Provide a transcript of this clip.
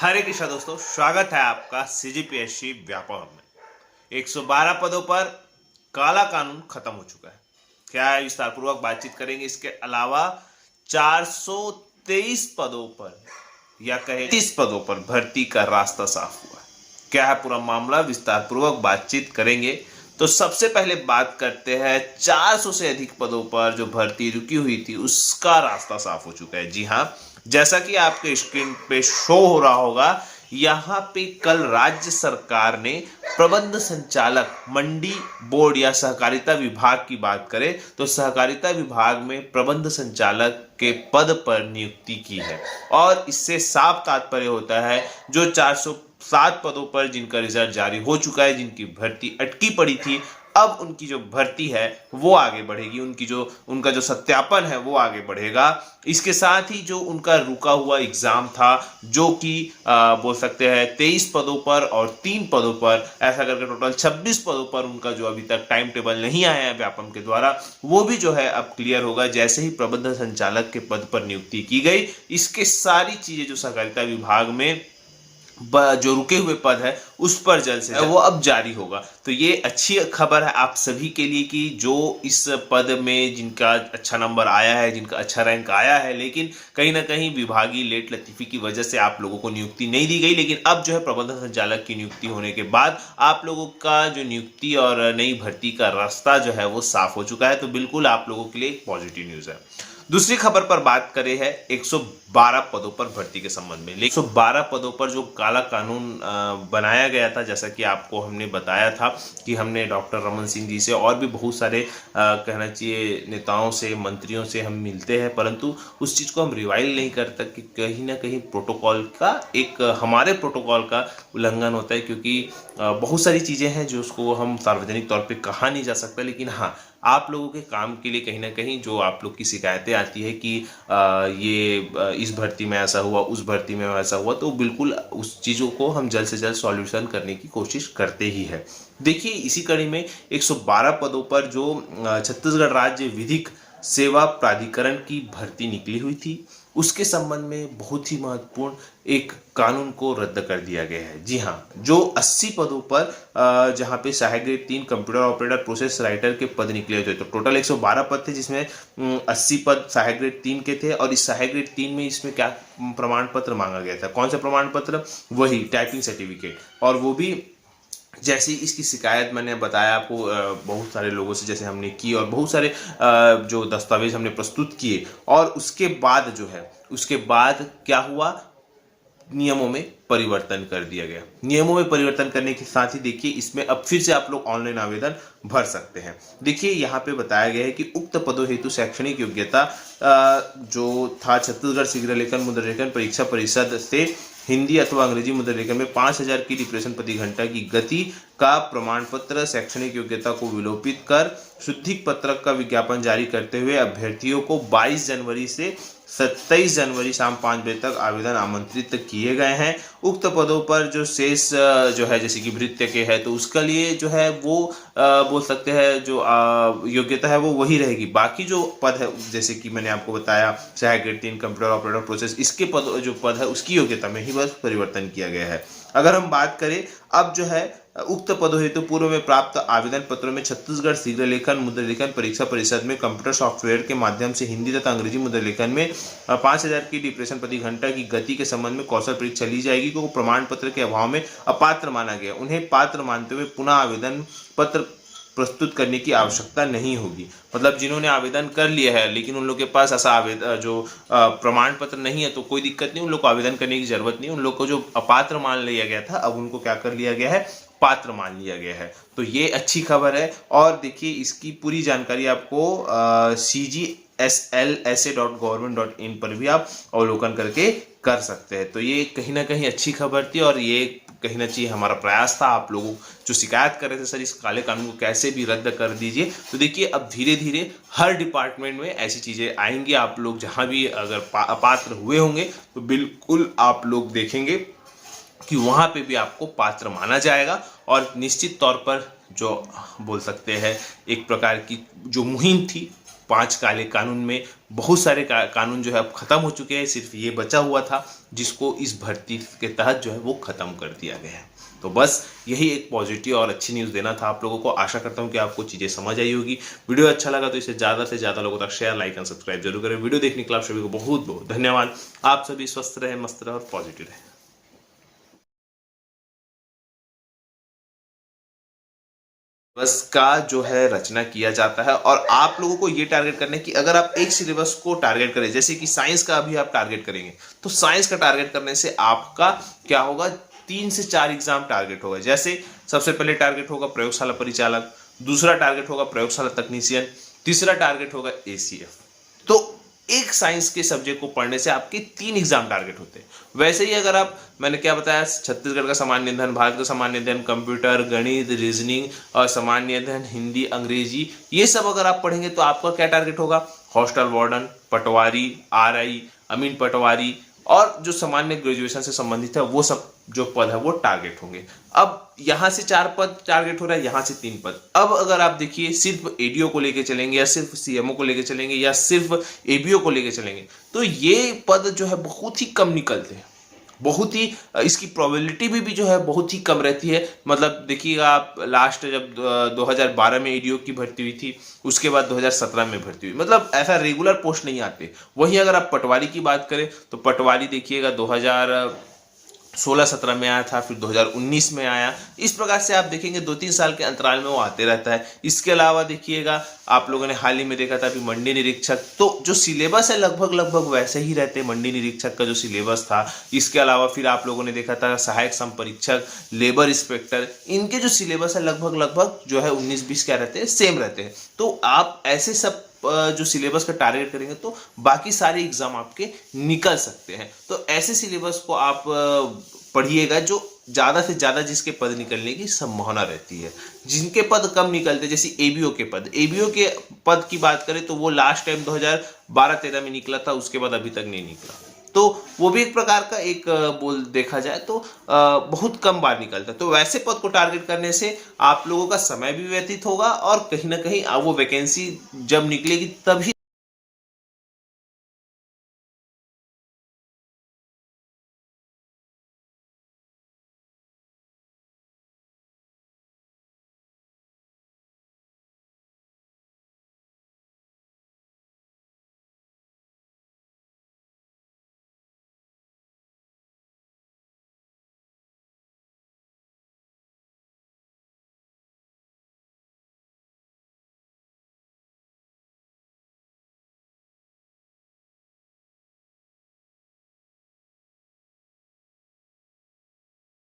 हरे कृष्णा दोस्तों, स्वागत है आपका सीजीपीएससी व्यापक में। 112 पदों पर काला कानून खत्म हो चुका है। क्या है, विस्तार पूर्वक बातचीत करेंगे। इसके अलावा 423 पदों पर या कहे 30 पदों पर भर्ती का रास्ता साफ हुआ है। क्या है पूरा मामला, विस्तार पूर्वक बातचीत करेंगे। तो सबसे पहले बात करते हैं 400 से अधिक पदों पर जो भर्ती रुकी हुई थी उसका रास्ता साफ हो चुका है। जी हाँ, जैसा कि आपके स्क्रीन पे शो हो रहा होगा, यहाँ पे कल राज्य सरकार ने प्रबंध संचालक मंडी बोर्ड या सहकारिता विभाग की बात करें तो सहकारिता विभाग में प्रबंध संचालक के पद पर नियुक्ति की है। और इससे साफ तात्पर्य होता है जो 407 पदों पर जिनका रिजल्ट जारी हो चुका है, जिनकी भर्ती अटकी पड़ी थी, अब उनकी जो भर्ती है वो आगे बढ़ेगी, उनका जो सत्यापन है वो आगे बढ़ेगा। इसके साथ ही जो उनका रुका हुआ एग्जाम था, जो कि बोल सकते हैं 23 पदों पर और 3 पदों पर, ऐसा करके टोटल 26 पदों पर उनका जो अभी तक टाइम टेबल नहीं आया है व्यापम के द्वारा, वो भी जो है अब क्लियर होगा जैसे ही प्रबंध संचालक के पद पर नियुक्ति की गई। इसके सारी चीजें जो सहकारिता विभाग में जो रुके हुए पद है उस पर जल्द से वो अब जारी होगा। तो ये अच्छी खबर है आप सभी के लिए कि जो इस पद में जिनका अच्छा नंबर आया है, जिनका अच्छा रैंक आया है, लेकिन कहीं ना कहीं विभागीय लेट लतीफी की वजह से आप लोगों को नियुक्ति नहीं दी गई। लेकिन अब जो है प्रबंधन संचालक की नियुक्ति होने के बाद आप लोगों का जो नियुक्ति और नई भर्ती का रास्ता जो है वो साफ हो चुका है। तो बिल्कुल आप लोगों के लिए एक पॉजिटिव न्यूज है। दूसरी खबर पर बात करें है 112 पदों पर भर्ती के संबंध में। 112 पदों पर जो काला कानून बनाया गया था, जैसा कि आपको हमने बताया था कि हमने डॉक्टर रमन सिंह जी से और भी बहुत सारे कहना चाहिए नेताओं से, मंत्रियों से हम मिलते हैं, परंतु उस चीज़ को हम रिवाइल नहीं करते कि कहीं ना कहीं प्रोटोकॉल का हमारे प्रोटोकॉल का उल्लंघन होता है, क्योंकि बहुत सारी चीज़ें हैं जो उसको हम सार्वजनिक तौर पर कहा नहीं जा सकता। लेकिन हाँ, आप लोगों के काम के लिए कहीं ना कहीं जो आप लोग की शिकायतें आती है कि इस भर्ती में ऐसा हुआ, उस भर्ती में ऐसा हुआ, तो बिल्कुल उस चीज़ों को हम जल्द से जल्द सॉल्यूशन करने की कोशिश करते ही है। देखिए, इसी कड़ी में 112 पदों पर जो छत्तीसगढ़ राज्य विधिक सेवा प्राधिकरण की भर्ती निकली हुई थी, उसके संबंध में बहुत ही महत्वपूर्ण एक कानून को रद्द कर दिया गया है। जी हाँ, जो 80 पदों पर जहाँ पे सहायक grade 3 computer operator process writer के पद निकले थे, तो टोटल 112 पद थे, जिसमें 80 पद सहायक ग्रेड 3 के थे। और इस सहायक ग्रेड 3 में इसमें क्या प्रमाण पत्र मांगा गया था? कौन सा प्रमाण पत्र? वही टाइपिंग सर्टिफिकेट। और वो भी जैसे इसकी शिकायत मैंने बताया आपको बहुत सारे लोगों से जैसे हमने की, और बहुत सारे जो दस्तावेज हमने प्रस्तुत किए, और उसके बाद जो है उसके बाद क्या हुआ, नियमों में परिवर्तन कर दिया गया। नियमों में परिवर्तन करने के साथ ही देखिए इसमें अब फिर से आप लोग ऑनलाइन आवेदन भर सकते हैं। देखिए यहाँ पे बताया गया है कि उक्त पदों हेतु शैक्षणिक योग्यता जो था छत्तीसगढ़ शीघ्र लेखन मुद्रण लेखन परीक्षा परिषद से हिंदी अथवा अंग्रेजी मुद्रण लेखन में 5000 की डिप्रेशन प्रति घंटा की गति का प्रमाण पत्र, शैक्षणिक योग्यता को विलोपित कर शुद्धिक पत्रक का विज्ञापन जारी करते हुए अभ्यर्थियों को 22 जनवरी से 27 जनवरी शाम 5 बजे तक आवेदन आमंत्रित किए गए हैं। उक्त पदों पर जो शेष जो है जैसे कि भृत्य के है, तो उसका लिए जो है वो बोल सकते हैं जो योग्यता है वो वही रहेगी। बाकी जो पद है जैसे कि मैंने आपको बताया सहायक ग्रेड 3 कंप्यूटर ऑपरेटर प्रोसेस, इसके पद जो पद है उसकी योग्यता में ही बस परिवर्तन किया गया है। अगर हम बात करें अब जो है उक्त पदों हेतु पूर्व में प्राप्त आवेदन पत्रों में छत्तीसगढ़ शीघ्र लेखन मुद्रण लेखन परीक्षा परिषद में कंप्यूटर सॉफ्टवेयर के माध्यम से हिंदी तथा अंग्रेजी मुद्रण लेखन में 5000 की डिप्रेशन प्रति घंटा की गति के संबंध में कौशल परीक्षा ली जाएगी, क्योंकि प्रमाण पत्र के अभाव में अपात्र माना गया। उन्हें पात्र मानते हुए पुनः आवेदन पत्र प्रस्तुत करने की आवश्यकता नहीं होगी। मतलब जिन्होंने आवेदन कर लिया है लेकिन उन लोग के पास ऐसा जो प्रमाण पत्र नहीं है, तो कोई दिक्कत नहीं, उन लोग को आवेदन करने की जरूरत नहीं। उन लोग को जो अपात्र मान लिया गया था, अब उनको क्या कर लिया गया है, पात्र मान लिया गया है। तो ये अच्छी खबर है। और देखिए इसकी पूरी जानकारी आपको cgslsa.government.in पर भी आप अवलोकन करके कर सकते हैं। तो ये कहीं ना कहीं अच्छी खबर थी, और ये कहीं ना चाहिए हमारा प्रयास था। आप लोगों जो शिकायत कर रहे थे सर इस काले कानून को कैसे भी रद्द कर दीजिए, तो देखिए अब धीरे धीरे हर डिपार्टमेंट में ऐसी चीज़ें आएंगी। आप लोग जहाँ भी अगर अपात्र हुए होंगे तो बिल्कुल आप लोग देखेंगे कि वहाँ पे भी आपको पात्र माना जाएगा। और निश्चित तौर पर जो बोल सकते हैं एक प्रकार की जो मुहिम थी 5 काले कानून में बहुत सारे कानून जो है अब खत्म हो चुके हैं, सिर्फ ये बचा हुआ था जिसको इस भर्ती के तहत जो है वो खत्म कर दिया गया है। तो बस यही एक पॉजिटिव और अच्छी न्यूज़ देना था आप लोगों को। आशा करता हूं कि आपको चीज़ें समझ आई होगी। वीडियो अच्छा लगा तो इसे ज़्यादा से ज़्यादा लोगों तक शेयर, लाइक एंड सब्सक्राइब जरूर करें। वीडियो देखने के लिए आप सभी को बहुत बहुत धन्यवाद। आप सभी स्वस्थ रहे, मस्त रहे और पॉजिटिव रहे। सिलेबस का जो है रचना किया जाता है और आप लोगों को ये टारगेट करना है कि अगर आप एक सिलेबस को टारगेट करें, जैसे कि साइंस का अभी आप टारगेट करेंगे, तो साइंस का टारगेट करने से आपका क्या होगा, 3 से 4 एग्जाम टारगेट होगा। जैसे सबसे पहले टारगेट होगा प्रयोगशाला परिचालक, दूसरा टारगेट होगा प्रयोगशाला तकनीशियन, तीसरा टारगेट होगा एसीएफ। तो एक साइंस के सब्जेक्ट को पढ़ने से आपके 3 एग्जाम टारगेट होते हैं। वैसे ही अगर आप, मैंने क्या बताया, छत्तीसगढ़ का सामान्य अध्ययन, भारत का सामान्य अध्ययन, कंप्यूटर, गणित, रीजनिंग और सामान्य अध्ययन, हिंदी, अंग्रेजी, ये सब अगर आप पढ़ेंगे तो आपका क्या टारगेट होगा, हॉस्टल वार्डन, पटवारी, आरआई, अमीन पटवारी और जो सामान्य ग्रेजुएशन से संबंधित है वो सब जो पद है वो टारगेट होंगे। अब यहां से 4 पद टारगेट हो रहा है, यहां से 3 पद। अब अगर आप देखिए सिर्फ एडीओ को लेके चलेंगे या सिर्फ सीएमओ को लेके चलेंगे या सिर्फ एबीओ को लेके चलेंगे तो ये पद जो है बहुत ही कम निकलते हैं, बहुत ही इसकी प्रोबेबिलिटी भी जो है बहुत ही कम रहती है। मतलब देखिएगा आप, लास्ट जब 2012 में एडीओ की भर्ती हुई थी, उसके बाद 2017 में भर्ती हुई, मतलब ऐसा रेगुलर पोस्ट नहीं आते। वहीं अगर आप पटवारी की बात करें तो पटवारी देखिएगा 2016-17 में आया था, फिर 2019 में आया। इस प्रकार से आप देखेंगे 2-3 साल के अंतराल में वो आते रहता है। इसके अलावा देखिएगा आप लोगों ने हाल ही में देखा था अभी मंडी निरीक्षक, तो जो सिलेबस है लगभग वैसे ही रहते हैं, मंडी निरीक्षक का जो सिलेबस था। इसके अलावा फिर आप लोगों ने देखा था सहायक संपरीक्षक, लेबर इंस्पेक्टर, इनके जो सिलेबस है लगभग जो है 19-20 क्या रहते हैं, सेम रहते हैं। तो आप ऐसे सब जो सिलेबस का टारगेट करेंगे तो बाकी सारे एग्जाम आपके निकल सकते हैं। तो ऐसे सिलेबस को आप पढ़िएगा जो ज़्यादा से ज़्यादा जिसके पद निकलने की संभावना रहती है। जिनके पद कम निकलते, जैसे एबीओ के पद, एबीओ के पद की बात करें तो वो लास्ट टाइम 2012-13 में निकला था, उसके बाद अभी तक नहीं निकला। तो वो भी एक प्रकार का एक बोल देखा जाए तो बहुत कम बार निकलता है। तो वैसे पद को टारगेट करने से आप लोगों का समय भी व्यतीत होगा और कहीं ना कहीं वो वैकेंसी जब निकलेगी तभी